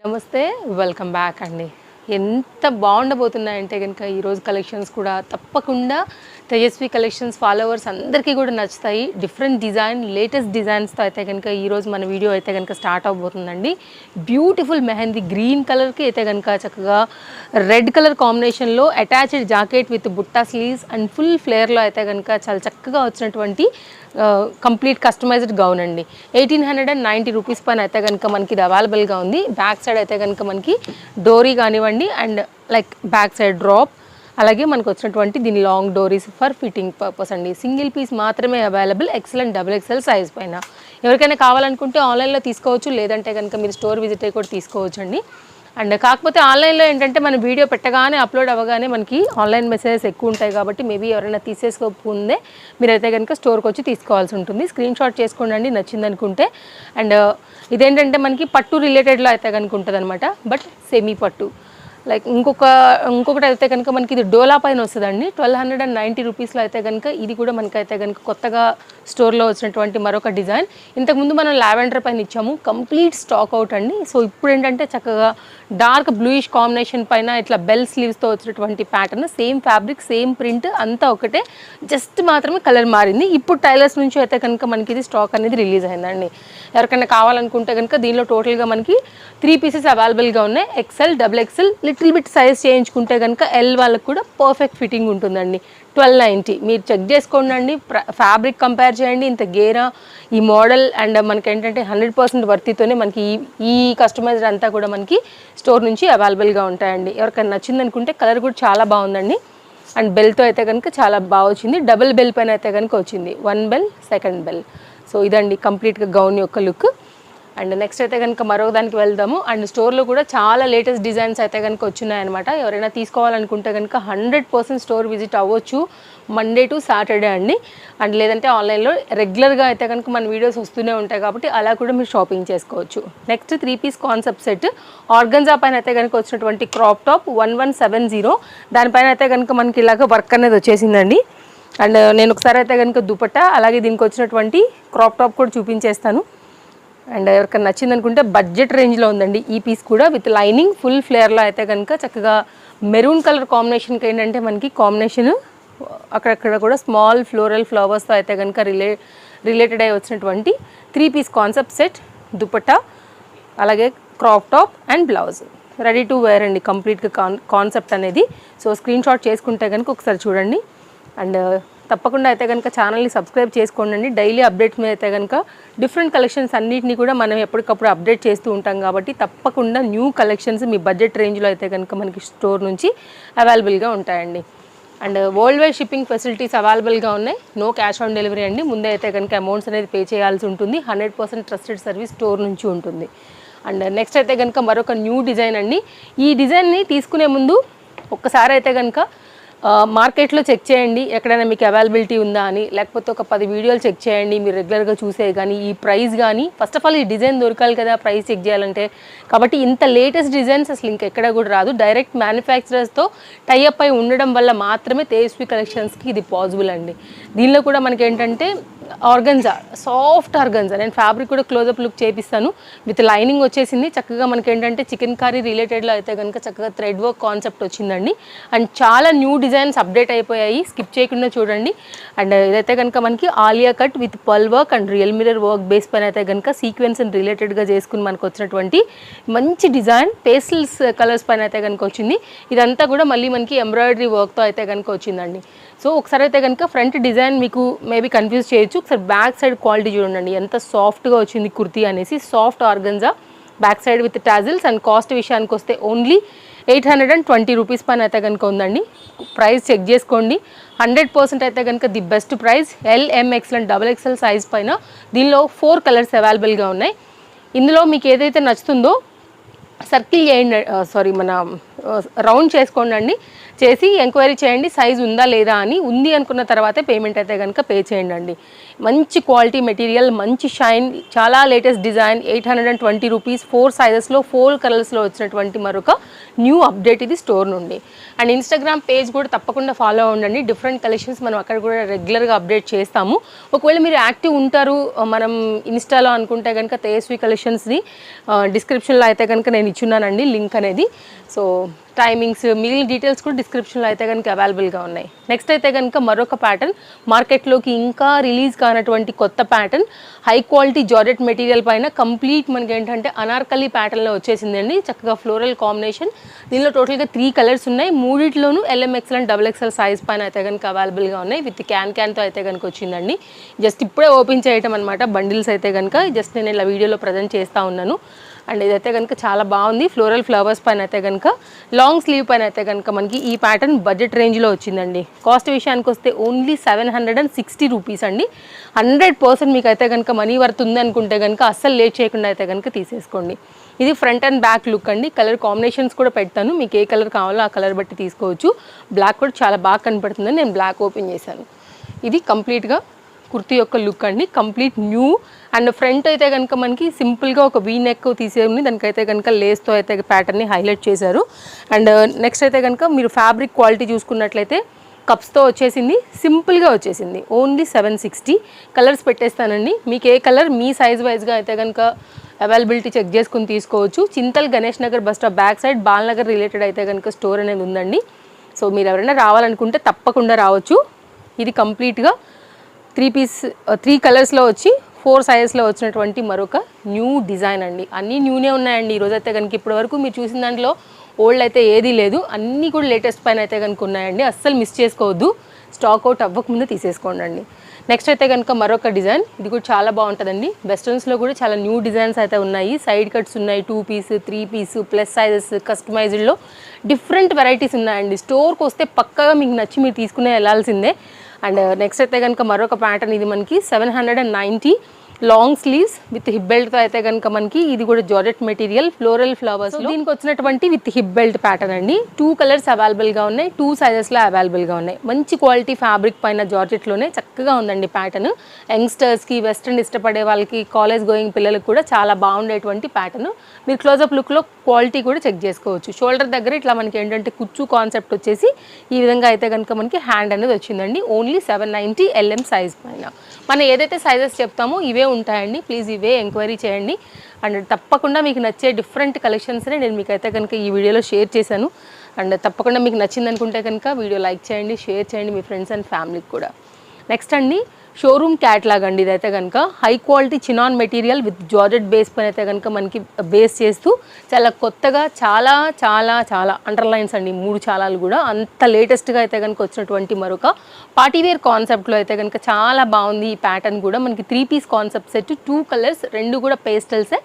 నమస్తే welcome back అండి. ఎంత బాగుండబోతున్నాయంటే కనుక ఈరోజు కలెక్షన్స్ కూడా తప్పకుండా తేజస్వి కలెక్షన్స్ ఫాలోవర్స్ అందరికీ కూడా నచ్చుతాయి. డిఫరెంట్ డిజైన్ లేటెస్ట్ డిజైన్స్తో అయితే కనుక ఈరోజు మన వీడియో అయితే కనుక స్టార్ట్ అవబోతుందండి. బ్యూటిఫుల్ మెహందీ గ్రీన్ కలర్కి అయితే కనుక చక్కగా రెడ్ కలర్ కాంబినేషన్లో అటాచ్డ్ జాకెట్ విత్ బుట్టా స్లీవ్స్ అండ్ ఫుల్ ఫ్లేర్లో అయితే కనుక చాలా చక్కగా వచ్చినటువంటి కంప్లీట్ కస్టమైజ్డ్ గౌన్ అండి. 1890 రూపీస్ పైన అయితే కనుక మనకి ఇది అవైలబుల్గా ఉంది. బ్యాక్ సైడ్ అయితే కనుక మనకి డోరీ కానివ్వండి and like back side drop, అలాగే మనకు వచ్చినటువంటి దీని లాంగ్ డోరీస్ ఫర్ ఫిట్టింగ్ పర్పస్ అండి. సింగిల్ పీస్ మాత్రమే available, XL double XL size పైన. ఎవరికైనా కావాలనుకుంటే ఆన్లైన్లో తీసుకోవచ్చు, లేదంటే కనుక మీరు స్టోర్ విజిట్ అయ్యి కూడా తీసుకోవచ్చు అండి. అండ్ కాకపోతే ఆన్లైన్లో ఏంటంటే మన వీడియో పెట్టగానే అప్లోడ్ అవ్వగానే మనకి ఆన్లైన్ మెసేజెస్ ఎక్కువ ఉంటాయి కాబట్టి మేబీ ఎవరైనా తీసేసుకోకుందే మీరైతే కనుక స్టోర్కి వచ్చి తీసుకోవాల్సి ఉంటుంది. స్క్రీన్ షాట్ చేసుకోండి నచ్చింది అనుకుంటే. అండ్ ఇదేంటంటే మనకి పట్టు రిలేటెడ్లో అయితే కనుక ఉంటుంది అనమాట, బట్ సెమీ పట్టు. లైక్ ఇంకొకటి అయితే కనుక మనకి ఇది డోలా పైన వస్తుందండి. 1290 రూపీస్లో అయితే కనుక ఇది కూడా మనకైతే కనుక కొత్తగా స్టోర్లో వచ్చినటువంటి మరొక డిజైన్. ఇంతకుముందు మనం లావెండర్ పైన ఇచ్చాము, కంప్లీట్ స్టాక్ అవుట్ అండి. సో ఇప్పుడు ఏంటంటే చక్కగా డార్క్ బ్లూయిష్ కాంబినేషన్ పైన ఇట్లా బెల్ స్లీవ్స్తో వచ్చినటువంటి pattern, same fabric same print అంతా ఒకటే, జస్ట్ మాత్రమే కలర్ మారింది. ఇప్పుడు టైలర్స్ నుంచి అయితే కనుక మనకి ఇది స్టాక్ అనేది రిలీజ్ అయిందండి. ఎవరికైనా కావాలనుకుంటే కనుక దీనిలో టోటల్గా మనకి 3 పీసెస్ అవైలబుల్గా ఉన్నాయి. XL double XL little bit size చేయించుకుంటే కనుక ఎల్ వాళ్ళకి కూడా పర్ఫెక్ట్ ఫిట్టింగ్ ఉంటుందండి. 1290 మీరు చెక్ చేసుకోండి, ఫ్యాబ్రిక్ కంపేర్ చేయండి. ఇంత గేరా ఈ మోడల్ అండ్ మనకి ఏంటంటే 100% వర్తితోనే మనకి ఈ కస్టమైజ్డ్ అంతా కూడా మనకి స్టోర్ నుంచి అవైలబుల్గా ఉంటాయండి. ఎవరికైనా నచ్చింది అనుకుంటే కలర్ కూడా చాలా బాగుందండి. అండ్ బెల్తో అయితే కనుక చాలా బాగా వచ్చింది. డబుల్ బెల్ పైన అయితే కనుక వచ్చింది, 1 బెల్ 2nd బెల్. సో ఇదండి కంప్లీట్గా గౌన్ యొక్క లుక్. అండ్ నెక్స్ట్ అయితే కనుక మరో దానికి వెళ్దాము. అండ్ స్టోర్లో కూడా చాలా లేటెస్ట్ డిజైన్స్ అయితే కనుక వచ్చినాయన్నమాట. ఎవరైనా తీసుకోవాలనుకుంటే కనుక 100% స్టోర్ విజిట్ అవ్వచ్చు, మండే టు సాటర్డే అండి. అండ్ లేదంటే ఆన్లైన్లో రెగ్యులర్గా అయితే కనుక మన వీడియోస్ వస్తూనే ఉంటాయి కాబట్టి అలా కూడా మీరు షాపింగ్ చేసుకోవచ్చు. Next 3 piece concept set organza పైన అయితే కనుక వచ్చినటువంటి క్రాప్ టాప్ 1170. దానిపైన అయితే కనుక మనకి ఇలాగ వర్క్ అనేది వచ్చేసిందండి. అండ్ నేను ఒకసారి అయితే కనుక దుపట్టా అలాగే దీనికి వచ్చినటువంటి క్రాప్ టాప్ కూడా చూపించేస్తాను. అండ్ ఎవరికైనా నచ్చింది అనుకుంటే బడ్జెట్ రేంజ్లో ఉందండి ఈ పీస్ కూడా, విత్ లైనింగ్ ఫుల్ ఫ్లేర్లో అయితే కనుక చక్కగా మెరూన్ కలర్ కాంబినేషన్కి ఏంటంటే మనకి కాంబినేషన్ అక్కడక్కడ కూడా స్మాల్ ఫ్లోరల్ ఫ్లవర్స్తో అయితే కనుక రిలేటెడ్ అయి వచ్చినటువంటి 3 పీస్ కాన్సెప్ట్ సెట్, దుపట్టా అలాగే crop top and blouse ready to wear అండి. కంప్లీట్గా కాన్సెప్ట్ అనేది. సో స్క్రీన్ షాట్ చేసుకుంటే కనుక ఒకసారి చూడండి. అండ్ తప్పకుండా అయితే కనుక ఛానల్ని సబ్స్క్రైబ్ చేసుకోండి. డైలీ అప్డేట్స్ మీద అయితే కనుక డిఫరెంట్ కలెక్షన్స్ అన్నింటినీ కూడా మనం ఎప్పటికప్పుడు అప్డేట్ చేస్తూ ఉంటాం కాబట్టి తప్పకుండా న్యూ కలెక్షన్స్ మీ బడ్జెట్ రేంజ్లో అయితే కనుక మనకి స్టోర్ నుంచి అవైలబుల్గా ఉంటాయండి. And world wide shipping facilities అవైలబుల్గా ఉన్నాయి. నో క్యాష్ ఆన్ డెలివరీ అండి. ముందే అయితే కనుక అమౌంట్స్ అనేది పే చేయాల్సి ఉంటుంది. 100% ట్రస్టెడ్ సర్వీస్ స్టోర్ నుంచి ఉంటుంది. అండ్ నెక్స్ట్ అయితే కనుక మరొక న్యూ డిజైన్ అండి. ఈ డిజైన్ని తీసుకునే ముందు ఒక్కసారి అయితే కనుక మార్కెట్లో చెక్ చేయండి, ఎక్కడైనా మీకు అవైలబిలిటీ ఉందా అని. లేకపోతే ఒక 10 వీడియోలు చెక్ చేయండి మీరు రెగ్యులర్గా చూసే. కానీ ఈ ప్రైస్ కానీ ఫస్ట్ ఆఫ్ ఆల్ ఈ డిజైన్ దొరకాలి కదా ప్రైస్ చెక్ చేయాలంటే. కాబట్టి ఇంత లేటెస్ట్ డిజైన్స్ అసలు ఇంకెక్కడ కూడా రాదు. డైరెక్ట్ మ్యానుఫ్యాక్చరర్స్తో టైఅప్ అయి ఉండడం వల్ల మాత్రమే తేజస్వి కలెక్షన్స్కి ఇది పాసిబుల్ అండి. దీనిలో కూడా మనకి ఏంటంటే ఆర్గన్జా, సాఫ్ట్ ఆర్గన్జా. నేను ఫ్యాబ్రిక్ కూడా క్లోజప్ లుక్ చేపిస్తాను. విత్ లైనింగ్ వచ్చేసింది. చక్కగా మనకి ఏంటంటే చికెన్ కర్రీ రిలేటెడ్లో అయితే కనుక చక్కగా థ్రెడ్ వర్క్ కాన్సెప్ట్ వచ్చిందండి. అండ్ చాలా న్యూ డిజైన్స్ అప్డేట్ అయిపోయాయి, స్కిప్ చేయకుండా చూడండి. అండ్ ఇదైతే కనుక మనకి ఆలియా కట్ విత్ పల్ work and real mirror work base పైన అయితే కనుక సీక్వెన్స్ రిలేటెడ్గా చేసుకుని మనకు వచ్చినటువంటి మంచి డిజైన్. పేస్టల్స్ కలర్స్ పైన అయితే కనుక వచ్చింది. ఇదంతా కూడా మళ్ళీ మనకి ఎంబ్రాయిడరీ వర్క్తో అయితే కనుక వచ్చిందండి. సో ఒకసారి అయితే కనుక ఫ్రంట్ డిజైన్ మీకు మేబీ కన్ఫ్యూజ్ చేయొచ్చు. ఒకసారి బ్యాక్ సైడ్ క్వాలిటీ చూడండి ఎంత సాఫ్ట్గా వచ్చింది కుర్తీ అనేసి. Soft organza back side with tassels. And cost విషయానికి వస్తే ఓన్లీ 820 రూపీస్ పైన అయితే కనుక ఉందండి. ప్రైస్ చెక్ చేసుకోండి. 100% అయితే కనుక the best price. LMXL and double XL size పైన దీనిలో 4 కలర్స్ అవైలబుల్గా ఉన్నాయి. ఇందులో మీకు ఏదైతే నచ్చుతుందో సర్కిల్ చేయండి, మన రౌండ్ చేసుకోండి, చేసి ఎంక్వైరీ చేయండి సైజ్ ఉందా లేదా అని. ఉంది అనుకున్న తర్వాతే పేమెంట్ అయితే కనుక పే చేయండి. మంచి క్వాలిటీ మెటీరియల్, మంచి షైన్, చాలా లేటెస్ట్ డిజైన్, 820 రూపీస్, 4 సైజెస్లో 4 కలర్స్లో వచ్చినటువంటి మరొక న్యూ అప్డేట్ ఇది స్టోర్ నుండి. అండ్ ఇన్స్టాగ్రామ్ పేజ్ కూడా తప్పకుండా ఫాలో అవ్వండి. డిఫరెంట్ కలెక్షన్స్ మనం అక్కడ కూడా రెగ్యులర్గా అప్డేట్ చేస్తాము. ఒకవేళ మీరు యాక్టివ్ ఉంటారు మనం ఇన్స్టాలో అనుకుంటే కనుక తేజస్వి కలెక్షన్స్ని డిస్క్రిప్షన్లో అయితే కనుక నేను ఇచ్చున్నానండి లింక్ అనేది. సో టైమింగ్స్, మిగిలిన డీటెయిల్స్ కూడా డిస్క్రిప్షన్లో అయితే కనుక అవైలబుల్గా ఉన్నాయి. నెక్స్ట్ అయితే కనుక మరొక ప్యాటర్న్, మార్కెట్లోకి ఇంకా రిలీజ్ కానటువంటి కొత్త pattern, high quality georgette material పైన కంప్లీట్ మనకి ఏంటంటే అనార్కలి ప్యాటర్న్లో వచ్చేసిందండి. చక్కగా ఫ్లోరల్ కాంబినేషన్. దీనిలో టోటల్గా 3 కలర్స్ ఉన్నాయి. మూడిట్లోనూ LMXL అండ్ XXL సైజ్ పైన అయితే కనుక అవైలబుల్గా ఉన్నాయి. విత్ క్యాన్తో అయితే కనుక వచ్చిందండి. జస్ట్ ఇప్పుడే ఓపెన్ చేయటం అనమాట బండిల్స్ అయితే కనుక. జస్ట్ నేను ఇలా వీడియోలో ప్రజెంట్ చేస్తూ ఉన్నాను. అండ్ ఇదైతే కనుక చాలా బాగుంది. ఫ్లోరల్ ఫ్లవర్స్ పైన అయితే కనుక, లాంగ్ స్లీవ్ పైన అయితే కనుక మనకి ఈ ప్యాటర్న్ బడ్జెట్ రేంజ్లో వచ్చిందండి. కాస్ట్ విషయానికి వస్తే ఓన్లీ 760 రూపీస్ అండి. 100% మీకు అయితే కనుక మనీ వర్త్ ఉంది అనుకుంటే కనుక అస్సలు లేట్ చేయకుండా అయితే కనుక తీసేసుకోండి. ఇది ఫ్రంట్ అండ్ బ్యాక్ లుక్ అండి. కలర్ కాంబినేషన్స్ కూడా పెడతాను, మీకు ఏ కలర్ కావాలో ఆ కలర్ బట్టి తీసుకోవచ్చు. బ్లాక్ కూడా చాలా బాగా కనపడుతుందని నేను బ్లాక్ ఓపెన్ చేశాను. ఇది కంప్లీట్గా కుర్తీ యొక్క లుక్ అండి, కంప్లీట్ న్యూ. అండ్ ఫ్రంట్ అయితే కనుక మనకి సింపుల్గా ఒక వీ నెక్ తీసేది, దానికైతే కనుక లేస్తో అయితే ప్యాటర్న్ని హైలైట్ చేశారు. అండ్ నెక్స్ట్ అయితే కనుక మీరు ఫ్యాబ్రిక్ క్వాలిటీ చూసుకున్నట్లయితే కప్స్తో వచ్చేసింది, సింపుల్గా వచ్చేసింది. ఓన్లీ 760. కలర్స్ పెట్టేస్తానండి, మీకు ఏ కలర్ మీ సైజ్ వైజ్గా అయితే కనుక అవైలబిలిటీ చెక్ చేసుకుని తీసుకోవచ్చు. Chintal Ganesh Nagar bus stop back side Balanagar related అయితే కనుక స్టోర్ అనేది ఉందండి. సో మీరు ఎవరైనా రావాలనుకుంటే తప్పకుండా రావచ్చు. ఇది కంప్లీట్గా 3 కలర్స్లో వచ్చి 4 సైజెస్లో వచ్చినటువంటి మరొక న్యూ డిజైన్ అండి. అన్నీ న్యూనే ఉన్నాయండి ఈరోజు అయితే కనుక. ఇప్పటి వరకు మీరు చూసిన దాంట్లో ఓల్డ్ అయితే ఏదీ లేదు, అన్నీ కూడా లేటెస్ట్ పైన అయితే కనుక ఉన్నాయండి. అస్సలు మిస్ చేసుకోవద్దు, స్టాక్ అవుట్ అవ్వకముందు తీసేసుకోండి. నెక్స్ట్ అయితే కనుక మరొక డిజైన్, ఇది కూడా చాలా బాగుంటుందండి. వెస్టర్న్స్లో కూడా చాలా న్యూ డిజైన్స్ అయితే ఉన్నాయి. సైడ్ కట్స్ ఉన్నాయి, 2 పీస్, 3 పీస్, ప్లస్ సైజెస్, కస్టమైజ్డ్లో డిఫరెంట్ వెరైటీస్ ఉన్నాయండి. స్టోర్కి వస్తే పక్కగా మీకు నచ్చి మీరు తీసుకునే వెళ్ళాల్సిందే. అండ్ నెక్స్ట్ అయితే కనుక మరొక ప్యాటర్న్, ఇది మనకి 790 లాంగ్ స్లీవ్స్ విత్ హిప్ బెల్ట్తో అయితే కనుక మనకి ఇది కూడా జార్జెట్ మెటీరియల్, ఫ్లోరల్ ఫ్లవర్స్. దీనికి వచ్చినటువంటి విత్ హిప్ బెల్ట్ ప్యాటర్న్ అండి. 2 కలర్స్ అవైలబుల్గా ఉన్నాయి, 2 సైజెస్లో అవైలబుల్గా ఉన్నాయి. మంచి క్వాలిటీ ఫ్యాబ్రిక్ పైన జార్జెట్లోనే చక్కగా ఉందండి ప్యాటర్న్. యంగ్స్టర్స్కి, వెస్ట్రన్ ఇష్టపడే వాళ్ళకి, కాలేజ్ గోయింగ్ పిల్లలకు కూడా చాలా బాగుండేటువంటి ప్యాటర్న్. మీరు క్లోజప్ లుక్లో క్వాలిటీ కూడా చెక్ చేసుకోవచ్చు. షోల్డర్ దగ్గర ఇట్లా మనకి ఏంటంటే కుచ్చు కాన్సెప్ట్ వచ్చేసి ఈ విధంగా అయితే కనుక మనకి హ్యాండ్ అనేది వచ్చిందండి. ఓన్లీ 790 LM సైజ్ పైన. మనం ఏదైతే సైజెస్ చెప్తామో ఇవే ఉంటాయండి. ప్లీజ్ ఇవే ఎంక్వైరీ చేయండి. అండ్ తప్పకుండా మీకు నచ్చే డిఫరెంట్ కలెక్షన్స్ని నేను మీకు అయితే కనుక ఈ వీడియోలో షేర్ చేశాను. అండ్ తప్పకుండా మీకు నచ్చింది అనుకుంటే కనుక వీడియో లైక్ చేయండి, షేర్ చేయండి మీ ఫ్రెండ్స్ అండ్ ఫ్యామిలీకి కూడా. నెక్స్ట్ అండి షోరూమ్ క్యాట్లాగ్ అండి. ఇదైతే కనుక high quality chinon material with georgette base పైన అయితే కనుక మనకి బేస్ చేస్తూ చాలా కొత్తగా, చాలా చాలా చాలా అండర్లైన్స్ అండి, 3 చాలాలు కూడా అంత లేటెస్ట్గా అయితే కనుక వచ్చినటువంటి మరొక పార్టీవేర్ కాన్సెప్ట్లో అయితే కనుక చాలా బాగుంది. ఈ ప్యాటర్న్ కూడా మనకి 3 పీస్ కాన్సెప్ట్ సెట్, 2 కలర్స్, 2 కూడా పేస్టల్సే.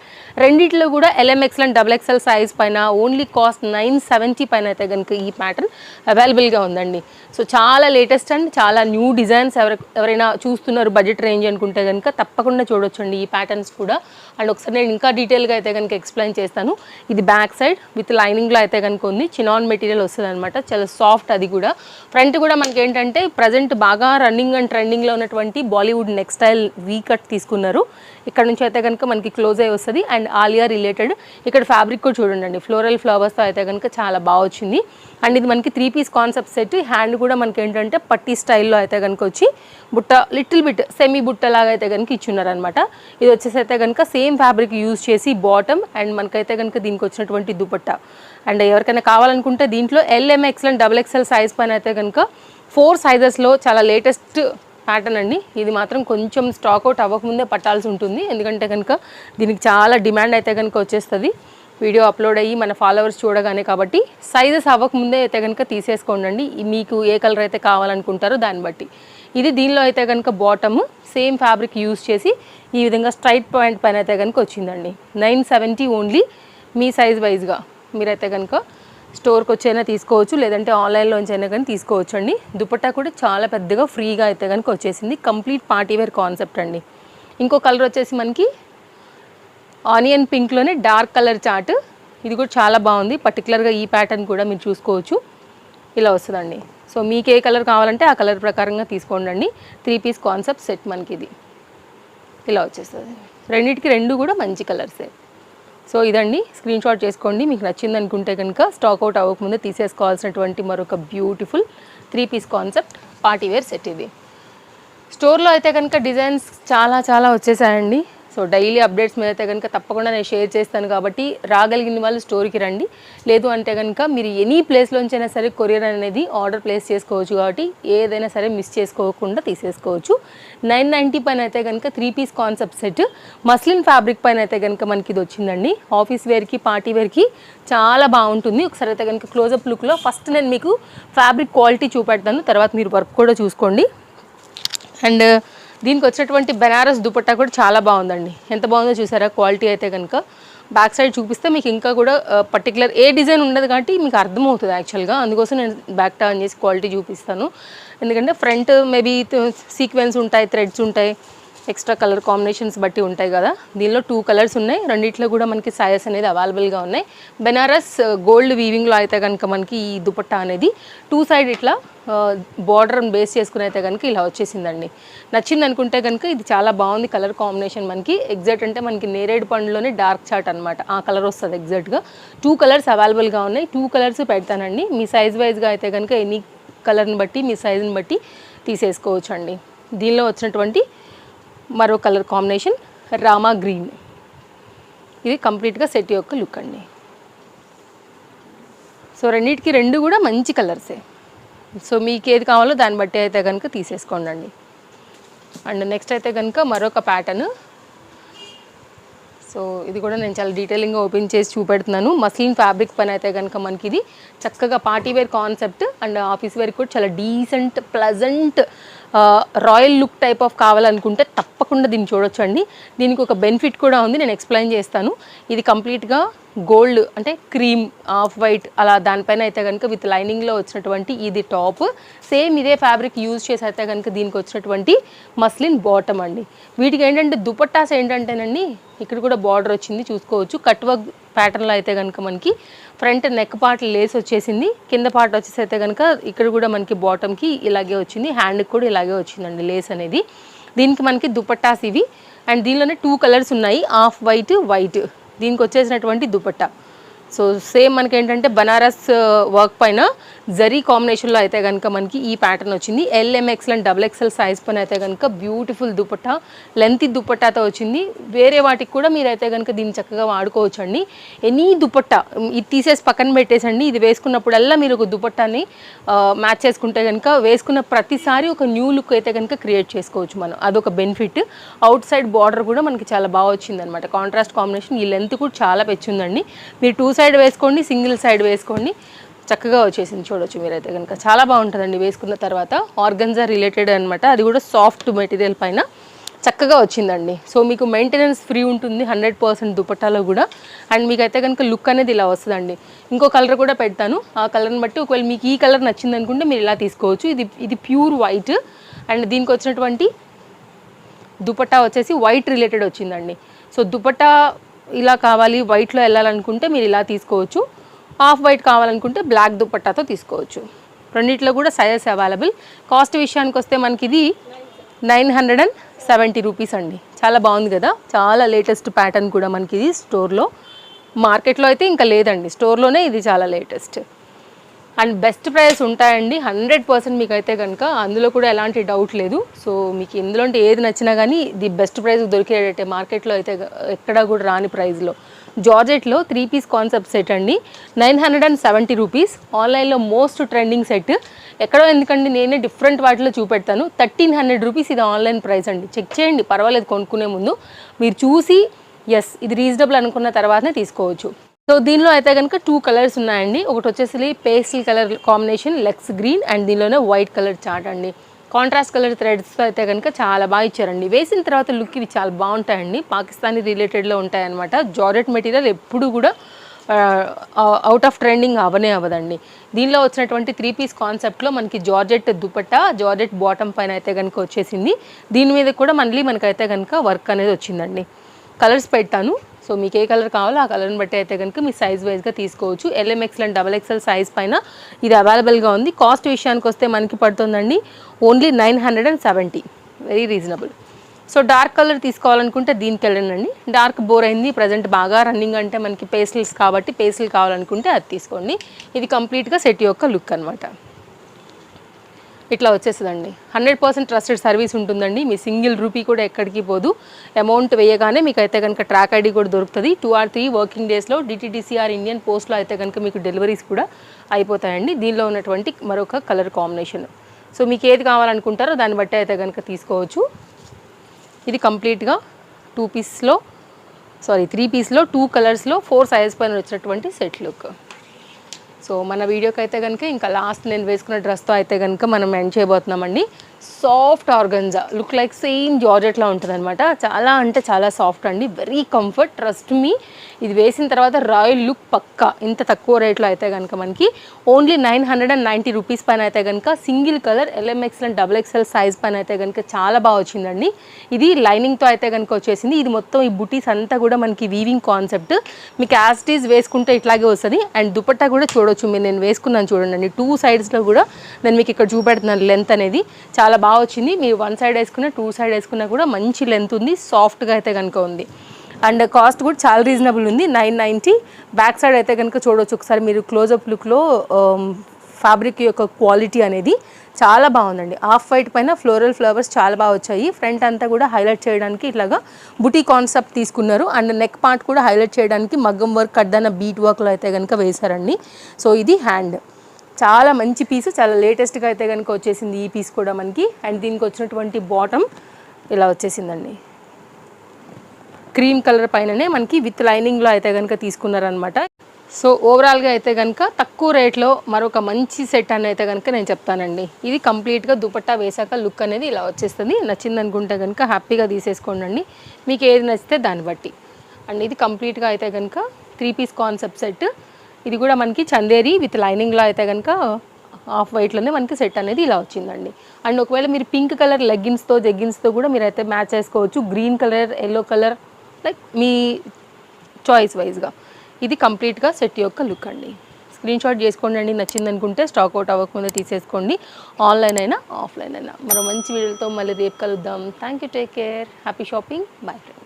రెండిట్లో కూడా LMXL అండ్ XXL సైజ్ పైన ఓన్లీ కాస్ట్ 970 పైన అయితే కనుక ఈ ప్యాటర్న్ అవైలబుల్గా ఉందండి. సో చాలా లేటెస్ట్ అండ్ చాలా న్యూ డిజైన్స్. ఎవరైనా చూస్తున్నారు బడ్జెట్ రేంజ్ అనుకుంటే కనుక తప్పకుండా చూడొచ్చండి ఈ ప్యాటర్న్స్ కూడా. అండ్ ఒకసారి నేను ఇంకా డీటెయిల్గా అయితే కనుక ఎక్స్ప్లెయిన్ చేస్తాను. ఇది బ్యాక్ సైడ్ విత్ లైనింగ్లో అయితే కనుక ఉంది. చినాన్ మెటీరియల్ వస్తుంది అనమాట, చాలా సాఫ్ట్. అది కూడా ఫ్రంట్ కూడా మనకి ఏంటంటే ప్రజెంట్ బాగా రన్నింగ్ అండ్ ట్రెండింగ్లో ఉన్నటువంటి Bollywood neck style we cut తీసుకున్నారు. ఇక్కడ నుంచి అయితే కనుక మనకి క్లోజ్ అయ్యి వస్తుంది. అండ్ ఆలియా రిలేటెడ్ ఇక్కడ ఫ్యాబ్రిక్ కూడా చూడండి, ఫ్లోరల్ ఫ్లవర్స్తో అయితే కనుక చాలా బాగా వచ్చింది. అండ్ ఇది మనకి 3 పీస్ కాన్సెప్ట్ సెట్. హ్యాండ్ కూడా మనకి ఏంటంటే పట్టీ స్టైల్లో అయితే కనుక వచ్చి బుట్ట లిటిల్ బిట్ సెమీ బుట్టలాగా అయితే కనుక ఇచ్చున్నారనమాట. ఇది వచ్చేసి అయితే కనుక సేమ్ ఫ్యాబ్రిక్ యూజ్ చేసి బాటమ్ అండ్ మనకైతే కనుక దీనికి వచ్చినటువంటి దుపట్టా. అండ్ ఎవరికైనా కావాలనుకుంటే దీంట్లో LMXL అండ్ XXL సైజ్ పైన అయితే కనుక 4 సైజెస్లో చాలా లేటెస్ట్ ప్యాటర్న్ అండి. ఇది మాత్రం కొంచెం స్టాక్ అవుట్ అవ్వకముందే పట్టాల్సి ఉంటుంది, ఎందుకంటే కనుక దీనికి చాలా డిమాండ్ అయితే కనుక వచ్చేస్తుంది వీడియో అప్లోడ్ అయ్యి మన ఫాలోవర్స్ చూడగానే. కాబట్టి సైజెస్ అవ్వకముందే అయితే కనుక తీసేసుకోండి, మీకు ఏ కలర్ అయితే కావాలనుకుంటారో దాన్ని బట్టి. ఇది దీనిలో అయితే కనుక బాటమ్ సేమ్ ఫ్యాబ్రిక్ యూజ్ చేసి ఈ విధంగా స్ట్రైట్ పాయింట్ పైన అయితే కనుక వచ్చిందండి. 970 ఓన్లీ. మీ సైజ్ వైజ్గా మీరైతే కనుక స్టోర్కి వచ్చైనా తీసుకోవచ్చు, లేదంటే ఆన్లైన్లోంచి అయినా కానీ తీసుకోవచ్చు అండి. దుపట్టా కూడా చాలా పెద్దగా ఫ్రీగా అయితే కనుక వచ్చేసింది. కంప్లీట్ పార్టీవేర్ కాన్సెప్ట్ అండి. ఇంకో కలర్ వచ్చేసి మనకి ఆనియన్ పింక్లోనే డార్క్ కలర్ చార్ట్. ఇది కూడా చాలా బాగుంది. పర్టికులర్గా ఈ ప్యాటర్న్ కూడా మీరు చూసుకోవచ్చు, ఇలా వస్తుందండి. సో మీకు ఏ కలర్ కావాలంటే ఆ కలర్ ప్రకారంగా తీసుకోండి. 3 పీస్ కాన్సెప్ట్ సెట్ మనకి ఇది ఇలా వచ్చేస్తుంది. రెండింటికి రెండు కూడా మంచి కలర్సే. సో ఇదండి, స్క్రీన్ షాట్ చేసుకోండి. మీకు నచ్చింది అనుకుంటే కనుక స్టాక్ అవుట్ అవ్వకముందే తీసేసుకోవాల్సినటువంటి మరొక beautiful 3 piece concept party wear set ఇది. స్టోర్లో అయితే కనుక డిజైన్స్ చాలా వచ్చేసాయండి. సో డైలీ అప్డేట్స్ మీద అయితే కనుక తప్పకుండా నేను షేర్ చేస్తాను కాబట్టి రాగలిగిన వాళ్ళు స్టోర్కి రండి. లేదు అంటే కనుక మీరు ఎనీ ప్లేస్లోంచైనా సరే కొరియర్ అనేది ఆర్డర్ ప్లేస్ చేసుకోవచ్చు కాబట్టి ఏదైనా సరే మిస్ చేసుకోకుండా తీసేసుకోవచ్చు. 990 పైన అయితే కనుక 3 piece concept set muslin fabric పైన అయితే కనుక మనకి ఇది వచ్చిందండి. ఆఫీస్ వేర్కి పార్టీ వేర్కి చాలా బాగుంటుంది. ఒకసారి అయితే కనుక క్లోజప్ లుక్లో ఫస్ట్ నేను మీకు ఫ్యాబ్రిక్ క్వాలిటీ చూపెడతాను, తర్వాత మీరు వర్క్ కూడా చూసుకోండి. అండ్ దీనికి వచ్చేటువంటి బెనారస్ దుపట్టా కూడా చాలా బాగుందండి. ఎంత బాగుందో చూసారా క్వాలిటీ అయితే కనుక. బ్యాక్ సైడ్ చూపిస్తే మీకు ఇంకా కూడా పర్టికులర్ ఏ డిజైన్ ఉండదు కాబట్టి మీకు అర్థమవుతుంది యాక్చువల్గా. అందుకోసం నేను బ్యాక్ టర్న్ చేసి క్వాలిటీ చూపిస్తాను. ఎందుకంటే ఫ్రంట్ మేబీ సీక్వెన్స్ ఉంటాయి, థ్రెడ్స్ ఉంటాయి, ఎక్స్ట్రా కలర్ కాంబినేషన్స్ బట్టి ఉంటాయి కదా. దీనిలో 2 కలర్స్ ఉన్నాయి. రెండిట్లో కూడా మనకి సైజెస్ అనేది అవైలబుల్గా ఉన్నాయి. బెనారస్ గోల్డ్ వీవింగ్లో అయితే కనుక మనకి ఈ దుపట్టా అనేది 2 సైడ్ ఇట్లా బార్డర్ని బేస్ చేసుకుని అయితే కనుక ఇలా వచ్చేసిందండి. నచ్చింది అనుకుంటే కనుక ఇది చాలా బాగుంది కలర్ కాంబినేషన్. మనకి ఎగ్జాక్ట్ అంటే మనకి నేరేడు పండులోనే డార్క్ చాట్ అనమాట, ఆ కలర్ వస్తుంది ఎగ్జాక్ట్గా. 2 కలర్స్ అవైలబుల్గా ఉన్నాయి. 2 కలర్స్ పెడతానండి. మీ సైజ్ వైజ్గా అయితే కనుక ఎనీ కలర్ని బట్టి మీ సైజుని బట్టి తీసేసుకోవచ్చు అండి. దీనిలో వచ్చినటువంటి మరో కలర్ కాంబినేషన్ రామా గ్రీన్. ఇది కంప్లీట్గా సెట్ యొక్క లుక్ అండి. సో రెండింటికి రెండు కూడా మంచి కలర్సే. సో మీకు ఏది కావాలో దాన్ని బట్టి అయితే కనుక తీసేసుకోండి. అండ్ నెక్స్ట్ అయితే కనుక మరొక ప్యాటర్న్. సో ఇది కూడా నేను చాలా డీటెయిలింగ్గా ఓపెన్ చేసి చూపెడుతున్నాను. మస్లిన్ ఫ్యాబ్రిక్ పైన అయితే కనుక మనకి ఇది చక్కగా party wear concept and office wear కూడా చాలా decent pleasant royal look type of కావాలనుకుంటే తప్పకుండా దీన్ని చూడొచ్చు అండి. దీనికి ఒక బెనిఫిట్ కూడా ఉంది, నేను ఎక్స్ప్లెయిన్ చేస్తాను. ఇది కంప్లీట్గా గోల్డ్ అంటే క్రీమ్ ఆఫ్ వైట్ అలా దానిపైన అయితే కనుక విత్ లైనింగ్లో వచ్చినటువంటి ఇది టాప్. సేమ్ ఇదే ఫ్యాబ్రిక్ యూజ్ చేసి అయితే కనుక దీనికి వచ్చినటువంటి మస్లిన్ బాటమ్ అండి. వీటికి ఏంటంటే దుపట్టాస్ ఏంటంటేనండి ఇక్కడ కూడా బార్డర్ వచ్చింది చూసుకోవచ్చు. కట్ వర్క్ ప్యాటర్న్లో అయితే కనుక మనకి ఫ్రంట్ నెక్ పార్ట్ లేస్ వచ్చేసింది. కింద పార్ట్ వచ్చేసి అయితే కనుక ఇక్కడ కూడా మనకి బాటమ్కి ఇలాగే వచ్చింది, హ్యాండ్కి కూడా ఇలాగే వచ్చిందండి లేస్ అనేది. దీనికి మనకి దుపట్టాస్ ఇవి. అండ్ దీనిలోనే 2 కలర్స్ ఉన్నాయి, ఆఫ్ వైట్ వైట్. దీనికి వచ్చేసినటువంటి దుపట్టా సో సేమ్ మనకి ఏంటంటే బనారస్ వర్క్ పైన జరీ కాంబినేషన్లో అయితే కనుక మనకి ఈ ప్యాటర్న్ వచ్చింది. LMXL అండ్ XXL సైజ్ పైన అయితే కనుక బ్యూటిఫుల్ దుపట్టా లెంతీ దుపట్టాతో వచ్చింది. వేరే వాటికి కూడా మీరు అయితే కనుక దీన్ని చక్కగా వాడుకోవచ్చు అండి. ఎనీ దుపట్టా ఇది తీసేసి పక్కన పెట్టేసండి. ఇది వేసుకున్నప్పుడల్లా మీరు ఒక దుపట్టాని మ్యాచ్ చేసుకుంటే కనుక వేసుకున్న ప్రతిసారి ఒక న్యూ లుక్ అయితే కనుక క్రియేట్ చేసుకోవచ్చు మనం. అదొక బెనిఫిట్. అవుట్ సైడ్ బార్డర్ కూడా మనకి చాలా బాగా వచ్చింది అనమాట, కాంట్రాస్ట్ కాంబినేషన్. ఈ లెంత్ కూడా చాలా పెచ్చుందండి. మీరు 2 సైడ్ వేసుకోండి, సింగిల్ సైడ్ వేసుకోండి, చక్కగా వచ్చేసింది చూడొచ్చు మీరైతే కనుక. చాలా బాగుంటుందండి వేసుకున్న తర్వాత. ఆర్గన్జా రిలేటెడ్ అనమాట, అది కూడా సాఫ్ట్ మెటీరియల్ పైన చక్కగా వచ్చిందండి. సో మీకు మెయింటెనెన్స్ ఫ్రీ ఉంటుంది 100% దుపట్టాలో కూడా. అండ్ మీకు అయితే కనుక లుక్ అనేది ఇలా వస్తుందండి. ఇంకో కలర్ కూడా పెడతాను, ఆ కలర్ని బట్టి ఒకవేళ మీకు ఈ కలర్ నచ్చింది అనుకుంటే మీరు ఇలా తీసుకోవచ్చు. ఇది ప్యూర్ వైట్. అండ్ దీనికి వచ్చినటువంటి దుపట్టా వచ్చేసి వైట్ రిలేటెడ్ వచ్చిందండి. సో దుపట్టా ఇలా కావాలి వైట్లో వెళ్ళాలనుకుంటే మీరు ఇలా తీసుకోవచ్చు. ఆఫ్ వైట్ కావాలనుకుంటే బ్లాక్ దుపట్టాతో తీసుకోవచ్చు. రెండిట్లో కూడా సైజెస్ అవైలబుల్. కాస్ట్ విషయానికి వస్తే మనకి ఇది 970 రూపీస్ అండి. చాలా బాగుంది కదా, చాలా లేటెస్ట్ ప్యాటర్న్ కూడా మనకి ఇది స్టోర్లో. మార్కెట్లో అయితే ఇంకా లేదండి, స్టోర్లోనే ఇది చాలా లేటెస్ట్. అండ్ బెస్ట్ ప్రైస్ ఉంటాయండి 100% మీకు అయితే కనుక, అందులో కూడా ఎలాంటి డౌట్ లేదు. సో మీకు ఇందులో ఏది నచ్చినా కానీ ది బెస్ట్ ప్రైస్ దొరికేటట్టే. మార్కెట్లో అయితే ఎక్కడా కూడా రాని ప్రైస్లో జార్జెట్లో 3 పీస్ కాన్సెప్ట్ సెట్ అండి, 970 రూపీస్. ఆన్లైన్లో మోస్ట్ ట్రెండింగ్ సెట్. ఎక్కడో ఎందుకండి, నేనే డిఫరెంట్ వాటిలో చూపెడతాను. 1300 రూపీస్ ఇది ఆన్లైన్ ప్రైస్ అండి. చెక్ చేయండి, పర్వాలేదు. కొనుక్కునే ముందు మీరు చూసి ఎస్ ఇది రీజనబుల్ అనుకున్న తర్వాతనే తీసుకోవచ్చు. సో దీనిలో అయితే కనుక 2 కలర్స్ ఉన్నాయండి. ఒకటి వచ్చేసి పేస్టల్ కలర్ కాంబినేషన్ లెక్స్ గ్రీన్, అండ్ దీనిలోనే వైట్ కలర్ చాట్ అండి. కాంట్రాస్ట్ కలర్ థ్రెడ్స్తో అయితే కనుక చాలా బాగా ఇచ్చారండి. వేసిన తర్వాత లుక్ ఇవి చాలా బాగుంటాయండి. పాకిస్తానీ రిలేటెడ్లో ఉంటాయన్నమాట. జార్జెట్ మెటీరియల్ ఎప్పుడు కూడా అవుట్ ఆఫ్ ట్రెండింగ్ అవ్వదండి. దీనిలో వచ్చినటువంటి 3 పీస్ కాన్సెప్ట్లో మనకి జార్జెట్ దుపట్టా, జార్జెట్ బాటమ్ పైన అయితే కనుక వచ్చేసింది. దీని మీద కూడా మళ్ళీ మనకైతే కనుక వర్క్ అనేది వచ్చిందండి. కలర్స్ పెడతాను, సో మీకు ఏ కలర్ కావాలో ఆ కలర్ని బట్టి అయితే కనుక మీ సైజ్ వైజ్గా తీసుకోవచ్చు. LMXL అండ్ XXL సైజ్ పైన ఇది అవైలబుల్గా ఉంది. కాస్ట్ విషయానికి వస్తే మనకి పడుతుందండి only 970, very reasonable. So dark colour తీసుకోవాలనుకుంటే దీనికి వెళ్ళండి. డార్క్ బోర్ అయింది, ప్రజెంట్ బాగా రన్నింగ్ అంటే మనకి పేస్టల్స్ కాబట్టి పేస్టల్ కావాలనుకుంటే అది తీసుకోండి. ఇది కంప్లీట్గా సెట్ యొక్క లుక్ అనమాట. ఇట్లా వచ్చేస్తుందండి. 100% ట్రస్టెడ్ సర్వీస్ ఉంటుందండి. మీ సింగిల్ రూపీ కూడా ఎక్కడికి పోదు. అమౌంట్ వేయగానే మీకు అయితే కనుక ట్రాక్ ఐడి కూడా దొరుకుతుంది. 2 or 3 వర్కింగ్ డేస్లో DTDCR ఇండియన్ పోస్ట్లో అయితే కనుక మీకు డెలివరీస్ కూడా అయిపోతాయండి. దీనిలో ఉన్నటువంటి మరొక కలర్ కాంబినేషన్. సో మీకు ఏది కావాలనుకుంటారో దాన్ని బట్టి అయితే కనుక తీసుకోవచ్చు. ఇది కంప్లీట్గా 3 పీస్లో 2 కలర్స్లో 4 సైజ్ పైన వచ్చినటువంటి సెట్ లుక్. సో మన వీడియోకి అయితే కనుక ఇంకా లాస్ట్ నేను వేసుకున్న డ్రెస్తో అయితే కనుక మనం ఎండ్ చేయబోతున్నామండి. Soft organza look like same జార్జెట్లా ఉంటుంది అనమాట. చాలా అంటే చాలా సాఫ్ట్ అండి, వెరీ కంఫర్ట్, ట్రస్ట్ మీ. ఇది వేసిన తర్వాత రాయల్ లుక్ పక్కా. ఇంత తక్కువ రేట్లో అయితే కనుక మనకి ఓన్లీ 990 రూపీస్ పైన అయితే కనుక single colour LMXL and XXL size పైన అయితే కనుక చాలా బాగా వచ్చిందండి. ఇది లైనింగ్తో అయితే కనుక వచ్చేసింది. ఇది మొత్తం ఈ బుటీస్ అంతా కూడా మనకి వీవింగ్ కాన్సెప్ట్. మీకు యాస్టీస్ వేసుకుంటే ఇట్లాగే వస్తుంది. అండ్ దుపట్టా కూడా చూడొచ్చు మీరు, నేను వేసుకున్నాను చూడండి. 2 సైడ్స్లో కూడా నేను మీకు ఇక్కడ చూపెడుతున్నాను. లెంత్ అనేది చాలా బాగా వచ్చింది. మీరు 1 సైడ్ వేసుకున్నా 2 సైడ్ వేసుకున్నా కూడా మంచి లెంత్ ఉంది, సాఫ్ట్గా అయితే కనుక ఉంది. అండ్ కాస్ట్ కూడా చాలా రీజనబుల్ ఉంది, 990. బ్యాక్ సైడ్ అయితే కనుక చూడవచ్చు ఒకసారి మీరు క్లోజప్ లుక్లో. ఫ్యాబ్రిక్ యొక్క క్వాలిటీ అనేది చాలా బాగుందండి. ఆఫ్ వైట్ పైన ఫ్లోరల్ ఫ్లవర్స్ చాలా బాగా వచ్చాయి. ఫ్రంట్ అంతా కూడా హైలైట్ చేయడానికి ఇట్లాగా బుటీ కాన్సెప్ట్ తీసుకున్నారు. అండ్ నెక్ పార్ట్ కూడా హైలైట్ చేయడానికి మగ్గం వర్క్ కడ్దాన బీట్ వర్క్లో అయితే కనుక వేశారండి. సో ఇది హ్యాండ్, చాలా మంచి పీస్, చాలా లేటెస్ట్గా అయితే కనుక వచ్చేసింది ఈ పీస్ కూడా మనకి. అండ్ దీనికి వచ్చినటువంటి బాటమ్ ఇలా వచ్చేసిందండి, క్రీమ్ కలర్ పైననే మనకి విత్ లైనింగ్లో అయితే కనుక తీసుకున్నారనమాట. సో ఓవరాల్గా అయితే కనుక తక్కువ రేట్లో మరొక మంచి సెట్ అని అయితే కనుక నేను చెప్తానండి. ఇది కంప్లీట్గా దుపట్టా వేసాక లుక్ అనేది ఇలా వచ్చేస్తుంది. నచ్చింది అనుకుంటే కనుక హ్యాపీగా తీసేసుకోండి. మీకు ఏది నచ్చితే దాన్ని బట్టి. అండ్ ఇది కంప్లీట్గా అయితే కనుక 3 పీస్ కాన్సెప్ట్ సెట్. ఇది కూడా మనకి చందేరి విత్ లైనింగ్లో అయితే కనుక ఆఫ్ వైట్లోనే మనకి సెట్ అనేది ఇలా వచ్చిందండి. అండ్ ఒకవేళ మీరు పింక్ కలర్ లెగ్గిన్స్తో జెగ్గిన్స్తో కూడా మీరు అయితే మ్యాచ్ చేసుకోవచ్చు. Green colour, yellow colour, like మీ చాయిస్ వైజ్గా. ఇది కంప్లీట్గా సెట్ యొక్క లుక్ అండి. స్క్రీన్ షాట్ చేసుకోండి. నచ్చింది అనుకుంటే స్టాక్ అవుట్ అవ్వకముందే తీసేసుకోండి. ఆన్లైన్ అయినా ఆఫ్లైన్ అయినా. మరో మంచి వీడియోతో మళ్ళీ రేపు కలుద్దాం. Thank you, take care, happy shopping, bye friends.